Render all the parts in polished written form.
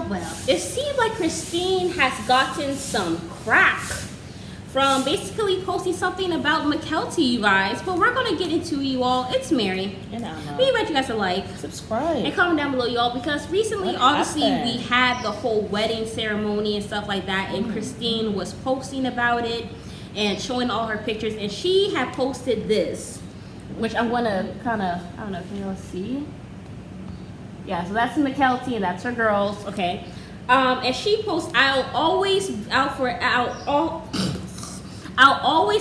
well, it seems like Christine has gotten some crack from basically posting something about Mykelti, you guys. But we're gonna get into it, you all. It's Mary. And Anna. We invite you guys to like, subscribe, and comment down below, y'all, because recently, What obviously, happened? we had the whole wedding ceremony and stuff like that, and Christine was posting about it and showing all her pictures, and she had posted this, which I'm gonna kind of, I don't know if you'll see. Yeah, so that's Mykelti, and that's her girls, okay. And she posts, I'll always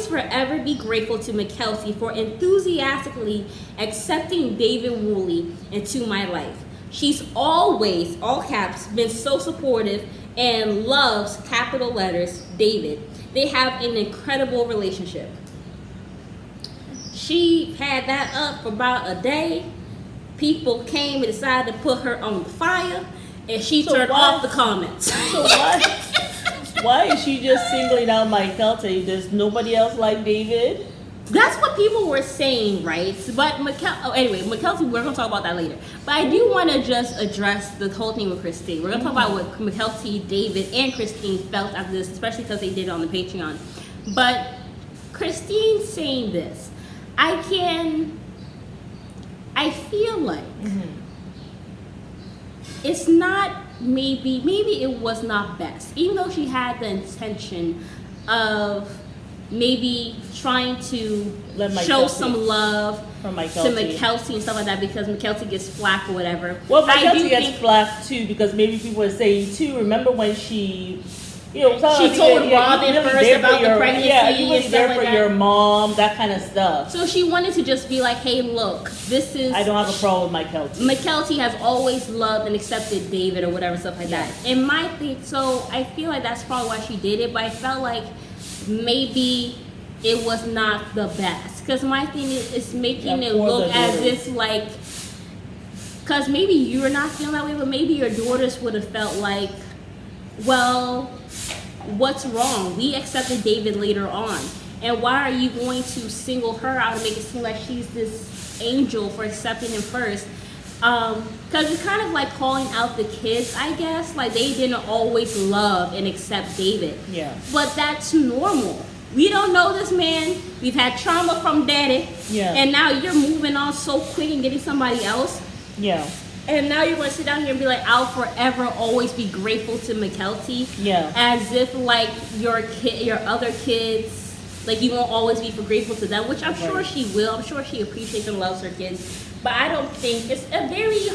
forever be grateful to Mykelti for enthusiastically accepting David Woolley into my life. She's always, all caps, been so supportive and loves, capital letters, David. They have an incredible relationship. She had that up for about a day. People came and decided to put her on the fire, and she turned off the comments. So why is she just singling out Mykelti? There's nobody else like David? That's what people were saying, right? But Mykelti, we're going to talk about that later. But I do want to just address the whole thing with Christine. We're going to talk about what Mykelti, David, and Christine felt after this, especially because they did it on the Patreon. But Christine saying this, I feel like it's not, maybe it was not best, even though she had the intention of maybe trying to show some love to Mykelti and stuff like that, because Mykelti gets flack or whatever. Well, Mykelti gets flack too, because maybe people are saying too, remember when she, she told Robin first about the pregnancy, you was there for your mom, that kind of stuff. So she wanted to just be like, hey, look, this is, I don't have a problem with Mykelti. Mykelti has always loved and accepted David or whatever, stuff like that. And my thing, so I feel like that's probably why she did it, but I felt like maybe it was not the best, because my thing is making it look as if like, because maybe you're not feeling that way, but maybe your daughters would have felt like, well, what's wrong? We accepted David later on, and why are you going to single her out and make it seem like she's this angel for accepting him first? Because it's kind of like calling out the kids, I guess. Like, they didn't always love and accept David. Yeah. But that's normal. We don't know this man. We've had trauma from daddy. Yeah. And now you're moving on so quick and getting somebody else. Yeah. And now you're going to sit down here and be like, I'll forever always be grateful to Mykelti. Yeah. As if like your other kids, like you won't always be grateful to them, which I'm sure she will. I'm sure she appreciates and loves her kids. But I don't think, it's a really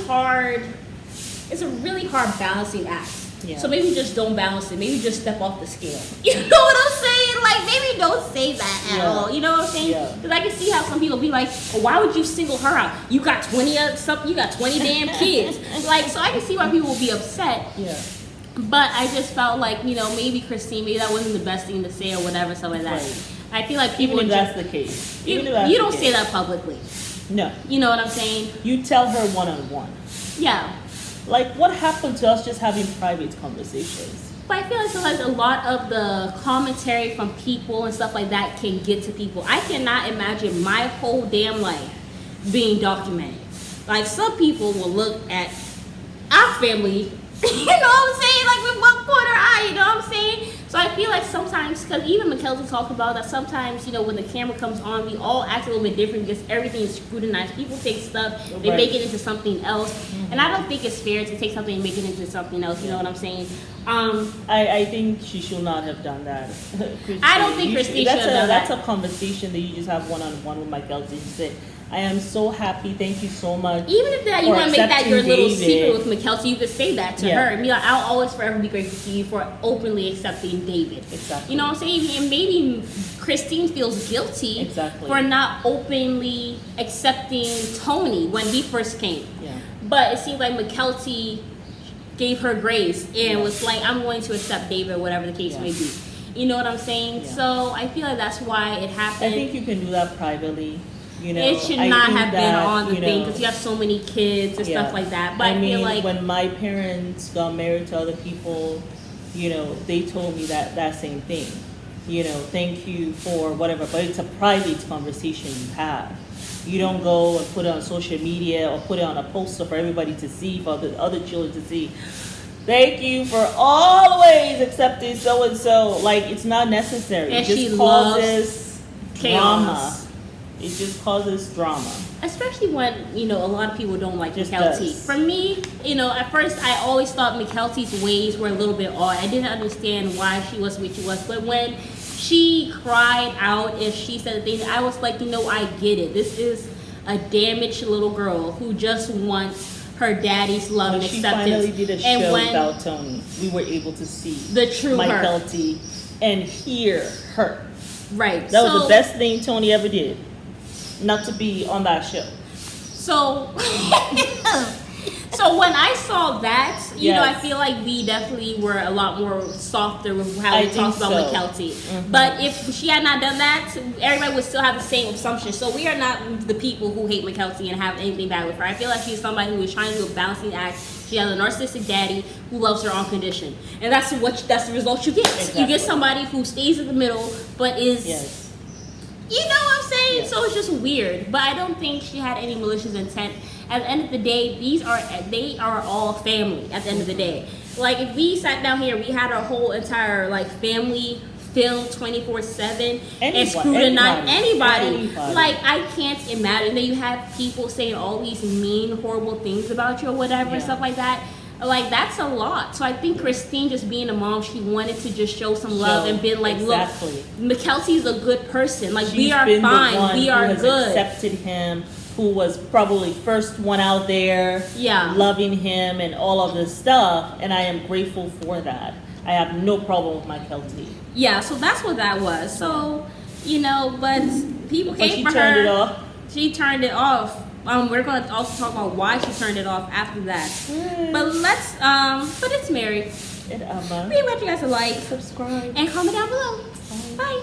hard balancing act. Yeah. So maybe just don't balance it. Maybe just step off the scale. You know what I'm saying? Like, maybe don't say that at all. You know what I'm saying? Because I can see how some people be like, well, why would you single her out? You got 20 damn kids. Like, so I can see why people will be upset. Yeah. But I just felt like, maybe Christine, maybe that wasn't the best thing to say or whatever, stuff like that. Right. I feel like people, even if that's the case, you don't say that publicly. No. You know what I'm saying? You tell her one-on-one. Yeah. Like, what happened to us just having private conversations? But I feel like sometimes a lot of the commentary from people and stuff like that can get to people. I cannot imagine my whole damn life being documented. Like, some people will look at our family, you know what I'm saying? Like, with one quarter eye, you know what I'm saying? So I feel like sometimes, because even Mykelti talked about that sometimes, when the camera comes on, we all act a little bit different because everything is scrutinized. People take stuff, they make it into something else. And I don't think it's fair to take something and make it into something else, you know what I'm saying? I think she should not have done that. I don't think Christine should have done that. That's a conversation that you just have one-on-one with Mykelti. You say, I am so happy. Thank you so much. Even if that you want to make that your little David. secret with Mykelti, you could say that to her and be like, I'll always forever be grateful to you for openly accepting David. Exactly. You know what I'm saying? And maybe Christine feels guilty for not openly accepting Tony when he first came. Yeah. But it seems like Mykelti gave her grace and was like, I'm going to accept David, whatever the case may be. You know what I'm saying? Yeah. So I feel like that's why it happened. I think you can do that privately. It should not have been on the thing because you have so many kids and stuff like that. But I feel like when my parents got married to other people, they told me that same thing. Thank you for whatever, but it's a private conversation you have. You don't go and put it on social media or put it on a poster for everybody to see, for the other children to see. Thank you for always accepting so and so. Like, it's not necessary. And It she just loves causes chaos. drama. It just causes drama. Especially when, a lot of people don't like Just Mykelti. does. For me, at first I always thought Mykelti's ways were a little bit odd. I didn't understand why she was what she was. But when she cried out and she said things, I was like, I get it. This is a damaged little girl who just wants her daddy's love and When she acceptance. finally did a And show when without Tony, we were able to see the true her. Mykelti and hear her. Right. That was the best thing Tony ever did. Not to be on that show. So, so when I saw that, Yes. I feel like we definitely were a lot more softer with how we I talked think about so. Mykelti. Mhm. But if she had not done that, everybody would still have the same assumption. So we are not the people who hate Mykelti and have anything bad with her. I feel like she's somebody who is trying to do a balancing act. She has a narcissistic daddy who loves her on condition, and that's the result you get. Exactly. You get somebody who stays in the middle, but is. Yes. You know what I'm saying? Yes. So it's just weird. But I don't think she had any malicious intent. At the end of the day, they are all family at the end of the day. Like, if we sat down here, we had our whole entire family film 24/7 and scrutinize anybody. Like, I can't imagine that you have people saying all these mean, horrible things about you or whatever, and stuff like that. Like, that's a lot. So I think Christine, just being a mom, she wanted to just show some love and been like, exactly. look, Mykelti's a good person. Like, She's we are been the fine. one We who are has good. accepted him, who was probably first one out there, Yeah. loving him and all of this stuff, and I am grateful for that. I have no problem with Mykelti. Yeah, so that's what that was. So, but people But came she for turned her. it off. She turned it off. We're going to also talk about why she turned it off after that. But but it's Mary. And Emma. We want you guys to like, Subscribe. and comment down below. Bye.